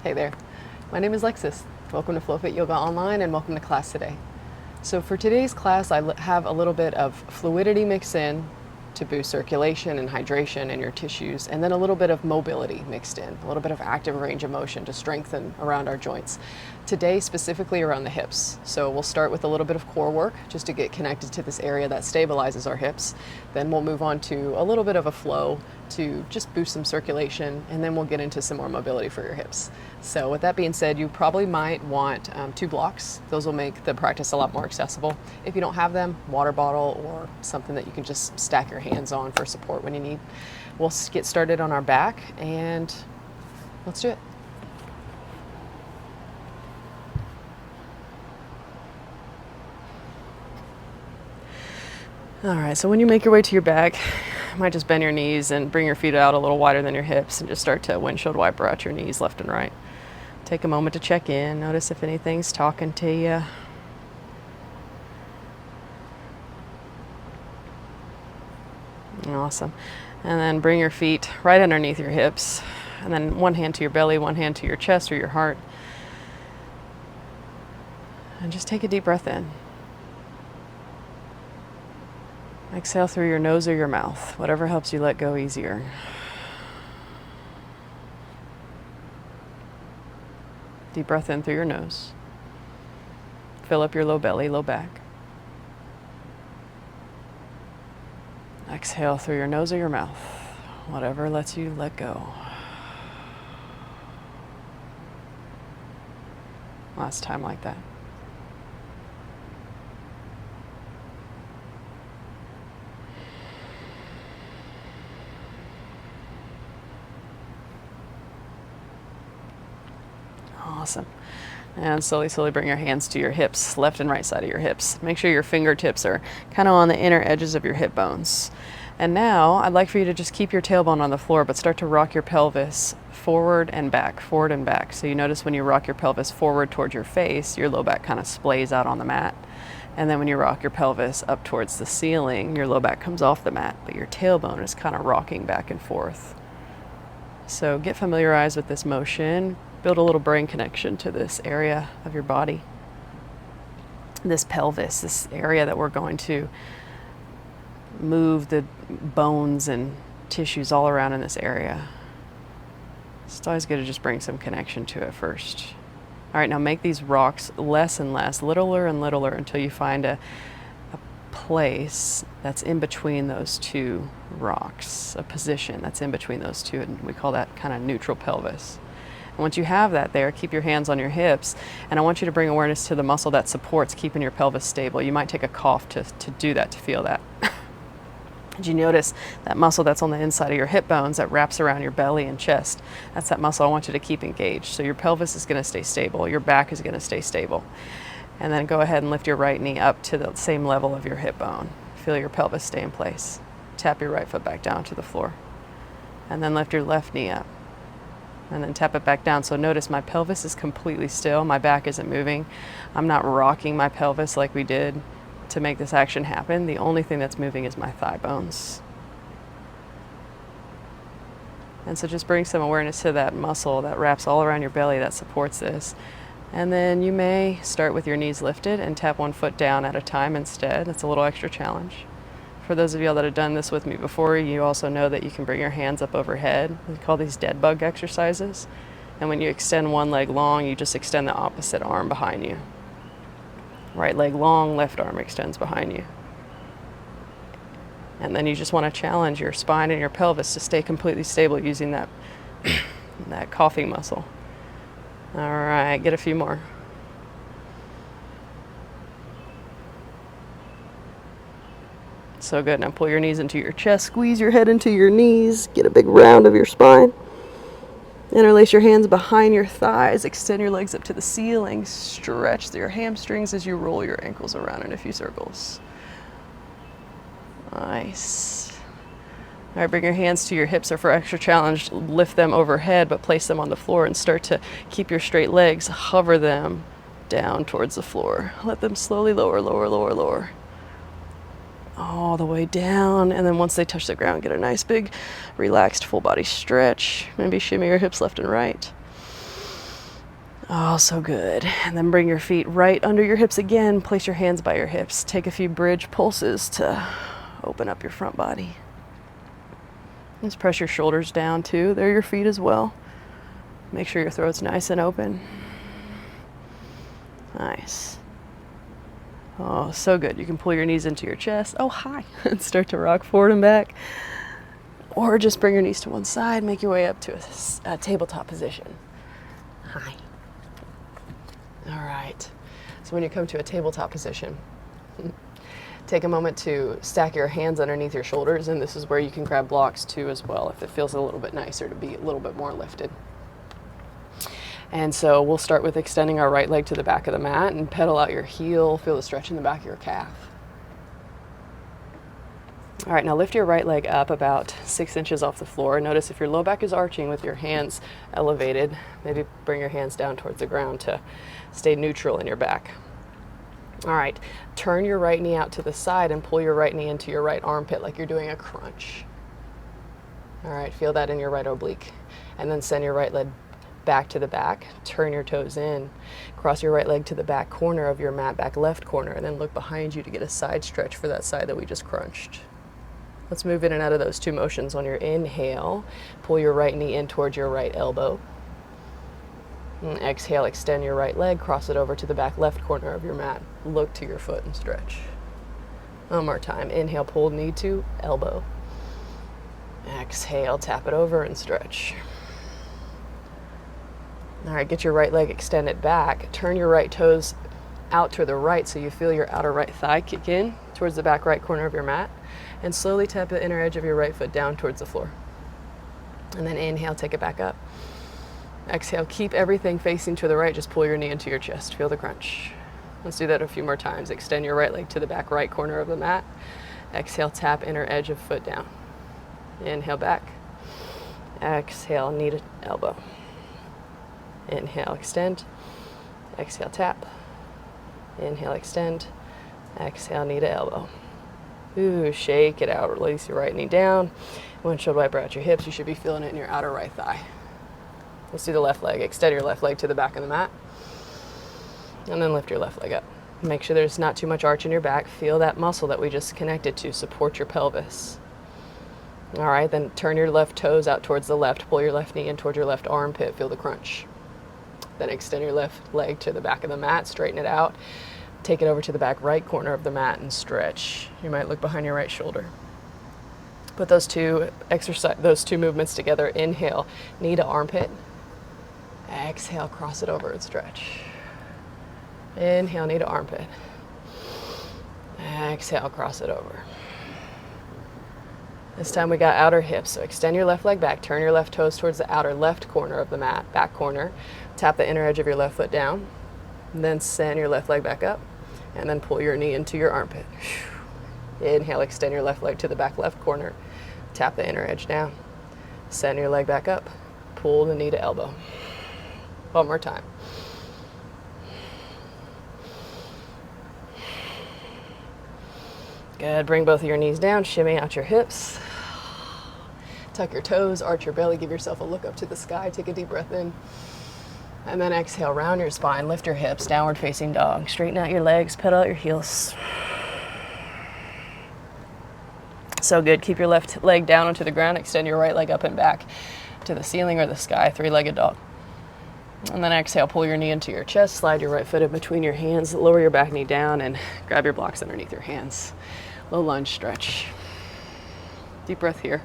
Hey there, my name is Lexis. Welcome to FlowFit Yoga Online and welcome to class today. So for today's class, I have a little bit of fluidity mixed in to boost circulation and hydration in your tissues, and then a little bit of mobility mixed in, a little bit of active range of motion to strengthen around our joints. Today, specifically around the hips. So we'll start with a little bit of core work just to get connected to this area that stabilizes our hips. Then we'll move on to a little bit of a flow to just boost some circulation, and then we'll get into some more mobility for your hips. So with that being said, you probably might want 2 blocks. Those will make the practice a lot more accessible. If you don't have them, water bottle or something that you can just stack your hands on for support when you need. We'll get started on our back and let's do it. All right, so when you make your way to your back, you might just bend your knees and bring your feet out a little wider than your hips and just start to windshield wiper out your knees left and right. Take a moment to check in. Notice if anything's talking to you. Awesome. And then bring your feet right underneath your hips. And then one hand to your belly, one hand to your chest or your heart. And just take a deep breath in. Exhale through your nose or your mouth, whatever helps you let go easier. Deep breath in through your nose. Fill up your low belly, low back. Exhale through your nose or your mouth, whatever lets you let go. Last time like that. Awesome. And slowly bring your hands to your hips, left and right side of your hips. Make sure your fingertips are kind of on the inner edges of your hip bones. And now I'd like for you to just keep your tailbone on the floor, but start to rock your pelvis forward and back, forward and back. So you notice when you rock your pelvis forward towards your face, your low back kind of splays out on the mat. And then when you rock your pelvis up towards the ceiling, your low back comes off the mat, but your tailbone is kind of rocking back and forth. So get familiarized with this motion. Build a little brain connection to this area of your body. This pelvis, this area that we're going to move the bones and tissues all around in this area. It's always good to just bring some connection to it first. All right, now make these rocks less and less, littler and littler until you find a place that's in between those two rocks, a position that's in between those two, and we call that kind of neutral pelvis. Once you have that there, keep your hands on your hips, and I want you to bring awareness to the muscle that supports keeping your pelvis stable. You might take a cough to do that, to feel that. Did you notice that muscle that's on the inside of your hip bones that wraps around your belly and chest? That's that muscle I want you to keep engaged. So your pelvis is going to stay stable, your back is going to stay stable. And then go ahead and lift your right knee up to the same level of your hip bone. Feel your pelvis stay in place. Tap your right foot back down to the floor. And then lift your left knee up. And then tap it back down. So notice my pelvis is completely still. My back isn't moving. I'm not rocking my pelvis like we did to make this action happen. The only thing that's moving is my thigh bones. And so just bring some awareness to that muscle that wraps all around your belly that supports this. And then you may start with your knees lifted and tap one foot down at a time instead. It's a little extra challenge. For those of y'all that have done this with me before, you also know that you can bring your hands up overhead. We call these dead bug exercises. And when you extend one leg long, you just extend the opposite arm behind you. Right leg long, left arm extends behind you. And then you just want to challenge your spine and your pelvis to stay completely stable using that, that coughing muscle. All right, get a few more. So good. Now pull your knees into your chest, squeeze your head into your knees, get a big round of your spine. Interlace your hands behind your thighs, extend your legs up to the ceiling, stretch your hamstrings as you roll your ankles around in a few circles. Nice. All right, bring your hands to your hips, or for extra challenge, lift them overhead, but place them on the floor and start to keep your straight legs, hover them down towards the floor. Let them slowly lower, lower, lower, lower. All the way down, and then once they touch the ground, get a nice big relaxed full body stretch. Maybe shimmy your hips left and right. Oh, so good. And then bring your feet right under your hips again. Place your hands by your hips. Take a few bridge pulses to open up your front body. Just press your shoulders down too. They're your feet as well. Make sure your throat's nice and open. Nice. Oh, so good. You can pull your knees into your chest. Oh, hi. And start to rock forward and back. Or just bring your knees to one side. Make your way up to a tabletop position. Hi. All right. So when you come to a tabletop position, take a moment to stack your hands underneath your shoulders, and this is where you can grab blocks too as well if it feels a little bit nicer to be a little bit more lifted. And so we'll start with extending our right leg to the back of the mat and pedal out your heel. Feel the stretch in the back of your calf. All right, now lift your right leg up about 6 inches off the floor. Notice if your low back is arching with your hands elevated, maybe bring your hands down towards the ground to stay neutral in your back. All right, turn your right knee out to the side and pull your right knee into your right armpit like you're doing a crunch. All right, feel that in your right oblique. And then send your right leg back to the back, turn your toes in, cross your right leg to the back corner of your mat, back left corner, and then look behind you to get a side stretch for that side that we just crunched. Let's move in and out of those two motions. On your inhale, pull your right knee in towards your right elbow. And exhale, extend your right leg, cross it over to the back left corner of your mat. Look to your foot and stretch. One more time. Inhale, pull knee to elbow. Exhale, tap it over and stretch. All right, get your right leg extended back. Turn your right toes out to the right so you feel your outer right thigh kick in towards the back right corner of your mat. And slowly tap the inner edge of your right foot down towards the floor. And then inhale, take it back up. Exhale, keep everything facing to the right. Just pull your knee into your chest. Feel the crunch. Let's do that a few more times. Extend your right leg to the back right corner of the mat. Exhale, tap inner edge of foot down. Inhale back. Exhale, knee to elbow. Inhale, extend. Exhale, tap. Inhale, extend. Exhale, knee to elbow. Ooh, shake it out. Release your right knee down. Windshield wiper out your hips. You should be feeling it in your outer right thigh. Let's do the left leg. Extend your left leg to the back of the mat. And then lift your left leg up. Make sure there's not too much arch in your back. Feel that muscle that we just connected to. Support your pelvis. All right, then turn your left toes out towards the left. Pull your left knee in towards your left armpit. Feel the crunch. Then extend your left leg to the back of the mat. Straighten it out. Take it over to the back right corner of the mat and stretch. You might look behind your right shoulder. Put those two movements together. Inhale, knee to armpit. Exhale, cross it over and stretch. Inhale, knee to armpit. Exhale, cross it over. This time we got outer hips, so extend your left leg back, turn your left toes towards the outer left corner of the mat, back corner. Tap the inner edge of your left foot down, and then send your left leg back up, and then pull your knee into your armpit. Inhale, extend your left leg to the back left corner, tap the inner edge down, send your leg back up, pull the knee to elbow. One more time. Good, bring both of your knees down, shimmy out your hips. Tuck your toes, arch your belly, give yourself a look up to the sky, take a deep breath in. And then exhale, round your spine, lift your hips, downward facing dog. Straighten out your legs, pedal out your heels. So good, keep your left leg down onto the ground, extend your right leg up and back to the ceiling or the sky, three-legged dog. And then exhale, pull your knee into your chest, slide your right foot in between your hands, lower your back knee down and grab your blocks underneath your hands. Low lunge stretch. Deep breath here.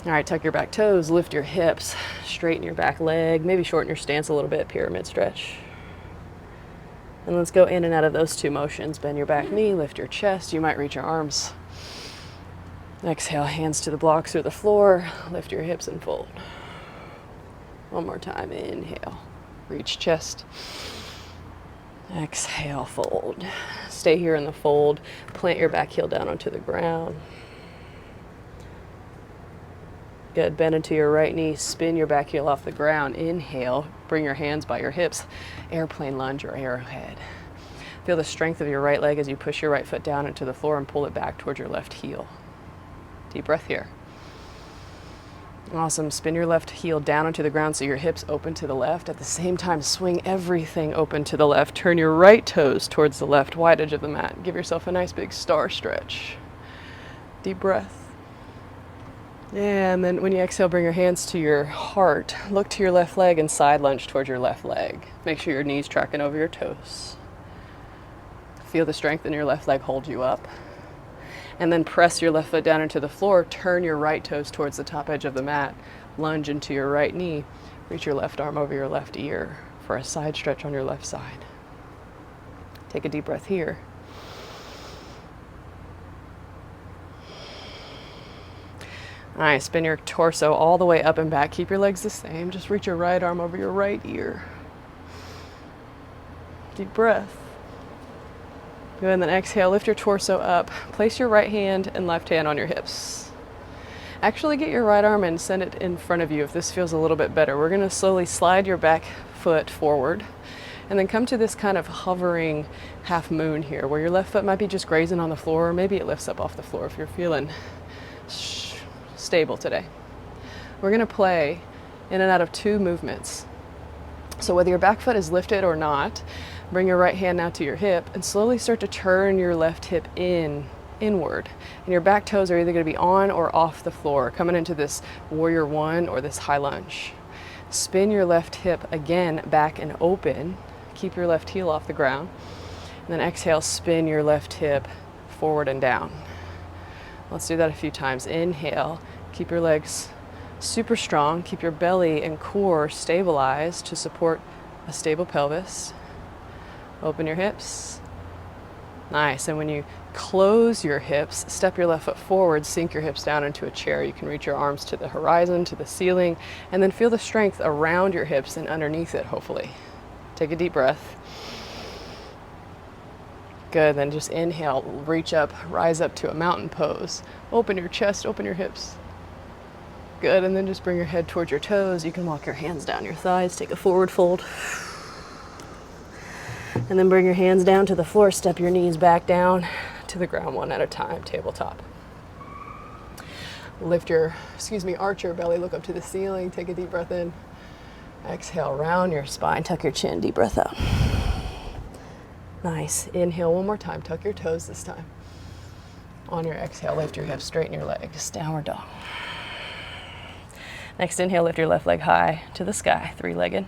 All right, tuck your back toes, lift your hips, straighten your back leg, maybe shorten your stance a little bit, pyramid stretch. And let's go in and out of those two motions. Bend your back knee, lift your chest, you might reach your arms. Exhale, hands to the blocks or the floor, lift your hips and fold. One more time, inhale, reach chest. Exhale, fold. Stay here in the fold. Plant your back heel down onto the ground. Good, bend into your right knee, spin your back heel off the ground. Inhale, bring your hands by your hips, airplane lunge or arrowhead. Feel the strength of your right leg as you push your right foot down into the floor and pull it back towards your left heel. Deep breath here. Awesome. Spin your left heel down onto the ground so your hips open to the left. At the same time, swing everything open to the left. Turn your right toes towards the left, wide edge of the mat. Give yourself a nice big star stretch. Deep breath. And then when you exhale, bring your hands to your heart. Look to your left leg and side lunge towards your left leg. Make sure your knees tracking over your toes. Feel the strength in your left leg hold you up. And then press your left foot down into the floor. Turn your right toes towards the top edge of the mat. Lunge into your right knee. Reach your left arm over your left ear for a side stretch on your left side. Take a deep breath here. All right, spin your torso all the way up and back. Keep your legs the same. Just reach your right arm over your right ear. Deep breath. Good, and then exhale, lift your torso up. Place your right hand and left hand on your hips. Actually get your right arm and send it in front of you if this feels a little bit better. We're gonna slowly slide your back foot forward and then come to this kind of hovering half moon here where your left foot might be just grazing on the floor, or maybe it lifts up off the floor if you're feeling stable today. We're gonna play in and out of 2 movements. So whether your back foot is lifted or not, bring your right hand now to your hip and slowly start to turn your left hip inward. And your back toes are either going to be on or off the floor, coming into this warrior 1 or this high lunge. Spin your left hip again back and open. Keep your left heel off the ground. And then exhale, spin your left hip forward and down. Let's do that a few times. Inhale, keep your legs super strong. Keep your belly and core stabilized to support a stable pelvis. Open your hips. Nice. And when you close your hips, step your left foot forward, sink your hips down into a chair. You can reach your arms to the horizon, to the ceiling, and then feel the strength around your hips and underneath it, hopefully. Take a deep breath. Good. Then just inhale, reach up, rise up to a mountain pose. Open your chest, open your hips. Good. And then just bring your head towards your toes. You can walk your hands down your thighs, take a forward fold. And then bring your hands down to the floor, step your knees back down to the ground one at a time, tabletop. Lift your, arch your belly, look up to the ceiling, take a deep breath in. Exhale, round your spine, tuck your chin, deep breath out. Nice. Inhale one more time, tuck your toes this time. On your exhale, lift your hips, straighten your legs, downward dog. Next inhale, lift your left leg high to the sky, 3-legged.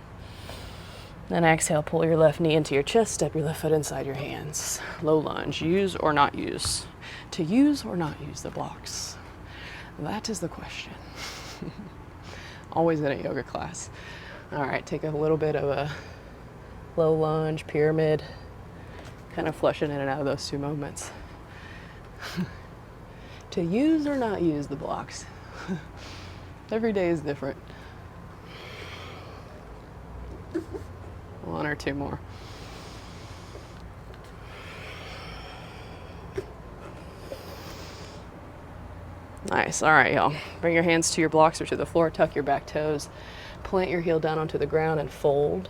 Then exhale, pull your left knee into your chest, step your left foot inside your hands. Low lunge, use or not use. To use or not use the blocks? That is the question. Always in a yoga class. All right, take a little bit of a low lunge, pyramid, kind of flushing in and out of those 2 movements. To use or not use the blocks? Every day is different. 1 or 2 more. Nice. All right, y'all. Bring your hands to your blocks or to the floor. Tuck your back toes. Plant your heel down onto the ground and fold.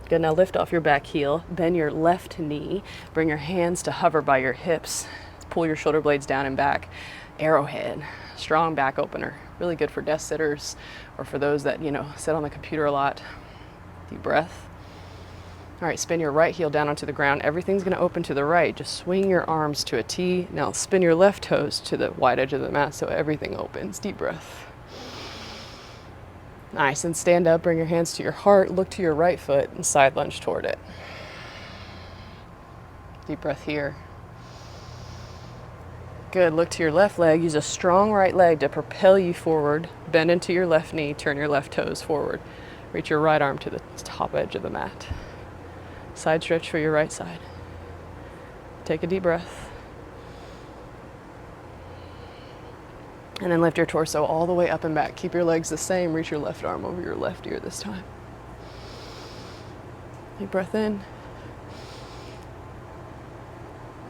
Good. Now lift off your back heel. Bend your left knee. Bring your hands to hover by your hips. Pull your shoulder blades down and back. Arrowhead. Strong back opener. Really good for desk sitters or for those that, sit on the computer a lot. Deep breath. All right, spin your right heel down onto the ground. Everything's going to open to the right. Just swing your arms to a T. Now spin your left toes to the wide edge of the mat so everything opens. Deep breath. Nice. And stand up, bring your hands to your heart, look to your right foot and side lunge toward it. Deep breath here. Good. Look to your left leg. Use a strong right leg to propel you forward. Bend into your left knee. Turn your left toes forward. Reach your right arm to the top edge of the mat. Side stretch for your right side. Take a deep breath. And then lift your torso all the way up and back. Keep your legs the same. Reach your left arm over your left ear this time. Deep breath in.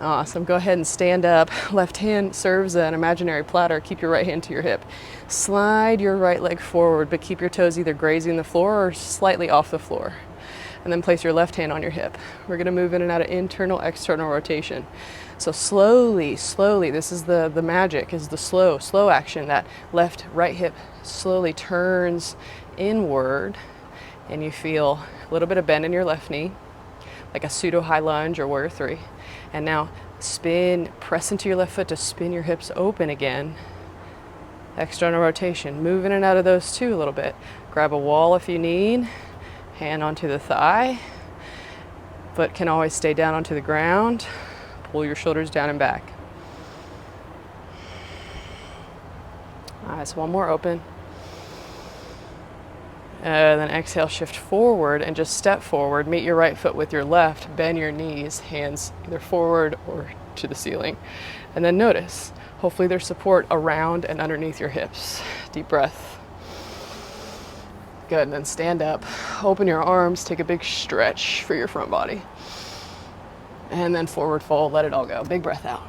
Awesome. Go ahead and stand up. Left hand serves an imaginary platter. Keep your right hand to your hip. Slide your right leg forward, but keep your toes either grazing the floor or slightly off the floor. And then place your left hand on your hip. We're going to move in and out of internal, external rotation. So slowly, slowly, this is the magic, is the slow action. That left, right hip slowly turns inward, and you feel a little bit of bend in your left knee, like a pseudo high lunge or warrior three. And now spin, press into your left foot to spin your hips open again. External rotation, move in and out of those two a little bit. Grab a wall if you need, hand onto the thigh. Foot can always stay down onto the ground. Pull your shoulders down and back. Eyes one more open. Then exhale, shift forward and just step forward. Meet your right foot with your left. Bend your knees, hands either forward or to the ceiling. And then notice, hopefully there's support around and underneath your hips. Deep breath. Good, and then stand up. Open your arms, take a big stretch for your front body. And then forward fold, let it all go. Big breath out.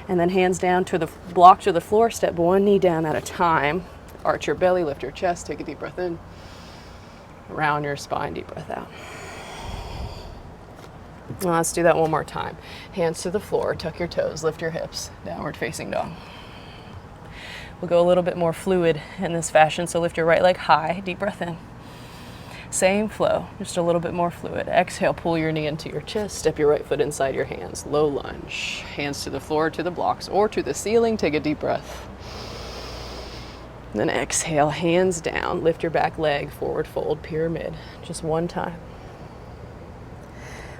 And then hands down to the block to the floor. Step one knee down at a time. Arch your belly, lift your chest, take a deep breath in. Round your spine, deep breath out. Well, let's do that one more time. Hands to the floor, tuck your toes, lift your hips, downward facing dog. We'll go a little bit more fluid in this fashion, so lift your right leg high, deep breath in. Same flow, just a little bit more fluid. Exhale, pull your knee into your chest, step your right foot inside your hands, low lunge. Hands to the floor, to the blocks, or to the ceiling, take a deep breath. Then exhale, hands down, lift your back leg, forward fold, pyramid, just one time.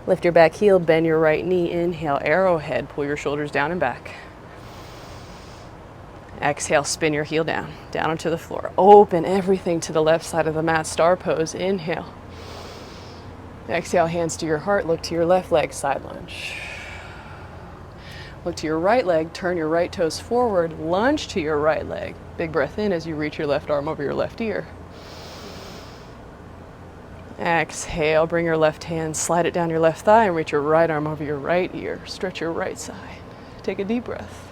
Lift your back heel, bend your right knee, inhale, arrowhead, pull your shoulders down and back. Exhale, spin your heel down, down onto the floor. Open everything to the left side of the mat, star pose, inhale. Exhale, hands to your heart, look to your left leg, side lunge. Look to your right leg, turn your right toes forward, lunge to your right leg. Big breath in as you reach your left arm over your left ear. Exhale, bring your left hand, slide it down your left thigh and reach your right arm over your right ear. Stretch your right side. Take a deep breath.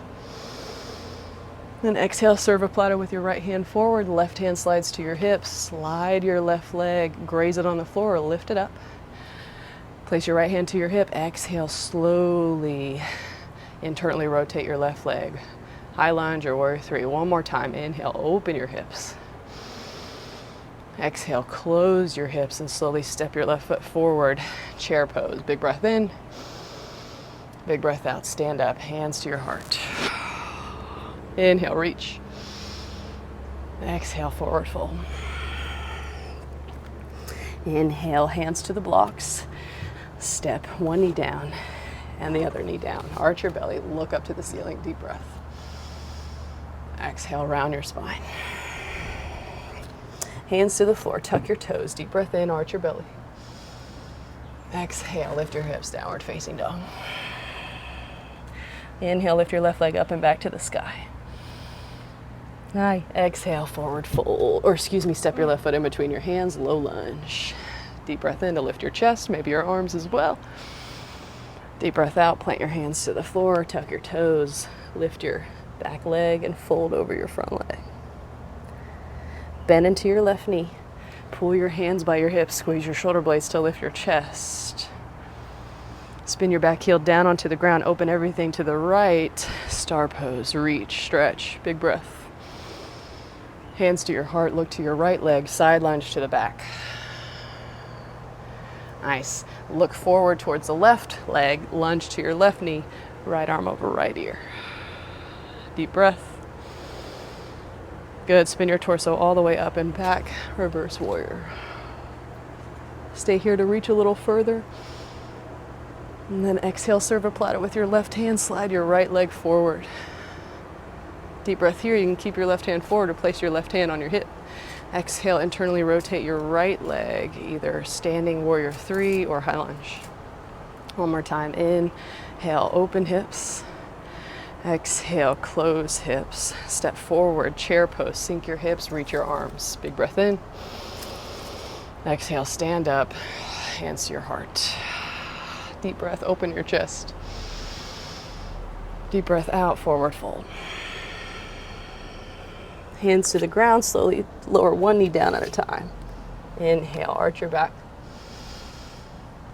Then exhale, cerviplatta with your right hand forward, left hand slides to your hips, slide your left leg, graze it on the floor, lift it up. Place your right hand to your hip, exhale slowly, internally rotate your left leg. High lunge or warrior three. One more time, inhale, open your hips. Exhale, close your hips and slowly step your left foot forward, chair pose. Big breath in, big breath out, stand up, hands to your heart. Inhale, reach. Exhale, forward fold. Inhale, hands to the blocks. Step one knee down and the other knee down. Arch your belly, look up to the ceiling, deep breath. Exhale, round your spine. Hands to the floor, tuck your toes, deep breath in, arch your belly. Exhale, lift your hips, downward facing dog. Inhale, lift your left leg up and back to the sky. Exhale, forward fold, step your left foot in between your hands, low lunge. Deep breath in to lift your chest, maybe your arms as well. Deep breath out, plant your hands to the floor, tuck your toes, lift your back leg and fold over your front leg. Bend into your left knee, pull your hands by your hips, squeeze your shoulder blades to lift your chest. Spin your back heel down onto the ground, open everything to the right, star pose, reach, stretch, big breath. Hands to your heart, look to your right leg, side lunge to the back. Nice. Look forward towards the left leg, lunge to your left knee, right arm over right ear. Deep breath. Good. Spin your torso all the way up and back, reverse warrior. Stay here to reach a little further. And then exhale, cerviplatta with your left hand, slide your right leg forward. Deep breath here, you can keep your left hand forward or place your left hand on your hip. Exhale, internally rotate your right leg, either standing warrior three or high lunge. One more time, inhale, open hips. Exhale, close hips. Step forward, chair pose, sink your hips, reach your arms. Big breath in. Exhale, stand up, hands to your heart. Deep breath, open your chest. Deep breath out, forward fold. Hands to the ground, slowly lower one knee down at a time. Inhale, arch your back.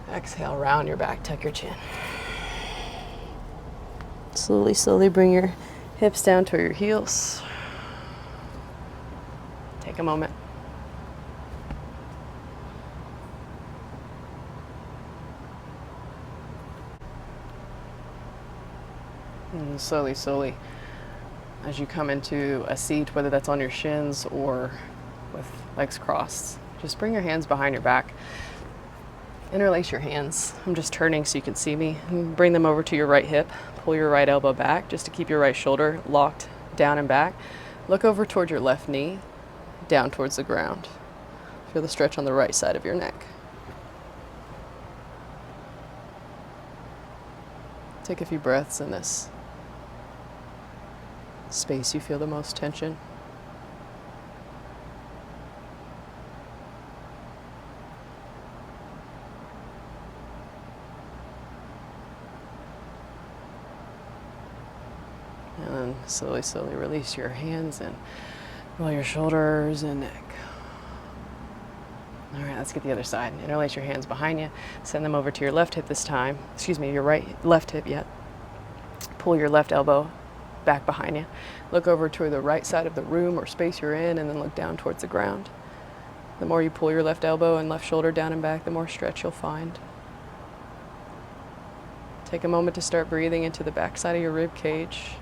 Exhale, round your back, tuck your chin. Slowly, slowly bring your hips down to your heels. Take a moment. And slowly, slowly, as you come into a seat, whether that's on your shins or with legs crossed, just bring your hands behind your back. Interlace your hands. I'm just turning so you can see me. Bring them over to your right hip. Pull your right elbow back just to keep your right shoulder locked down and back. Look over toward your left knee, down towards the ground. Feel the stretch on the right side of your neck. Take a few breaths in this space you feel the most tension. And then slowly, slowly release your hands and roll your shoulders and neck. All right, let's get the other side. Interlace your hands behind you. Send them over to your left hip this time. Excuse me, your left hip yet. Pull your left elbow back behind you. Look over to the right side of the room or space you're in, and then look down towards the ground. The more you pull your left elbow and left shoulder down and back, the more stretch you'll find. Take a moment to start breathing into the back side of your rib cage.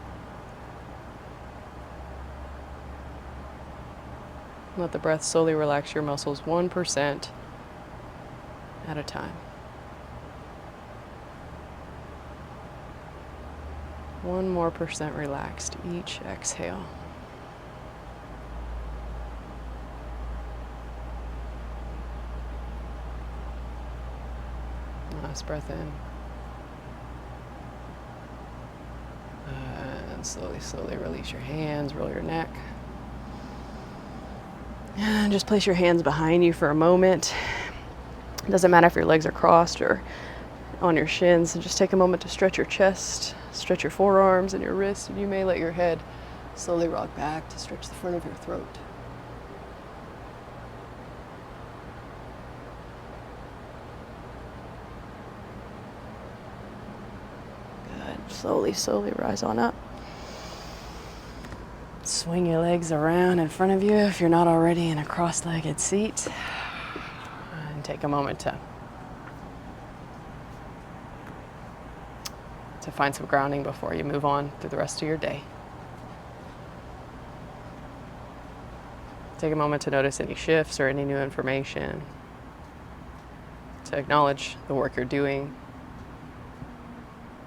Let the breath slowly relax your muscles 1% at a time. 1% more relaxed each exhale. Last breath in. And slowly, slowly release your hands, roll your neck. And just place your hands behind you for a moment. It doesn't matter if your legs are crossed or on your shins. And just take a moment to stretch your chest, stretch your forearms and your wrists, and you may let your head slowly rock back to stretch the front of your throat. Good. Slowly, slowly rise on up. Swing your legs around in front of you if you're not already in a cross-legged seat. And take a moment to find some grounding before you move on through the rest of your day. Take a moment to notice any shifts or any new information, to acknowledge the work you're doing.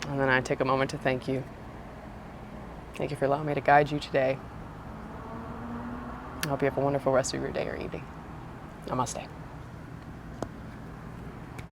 And then I take a moment to thank you. Thank you for allowing me to guide you today. I hope you have a wonderful rest of your day or evening. Namaste.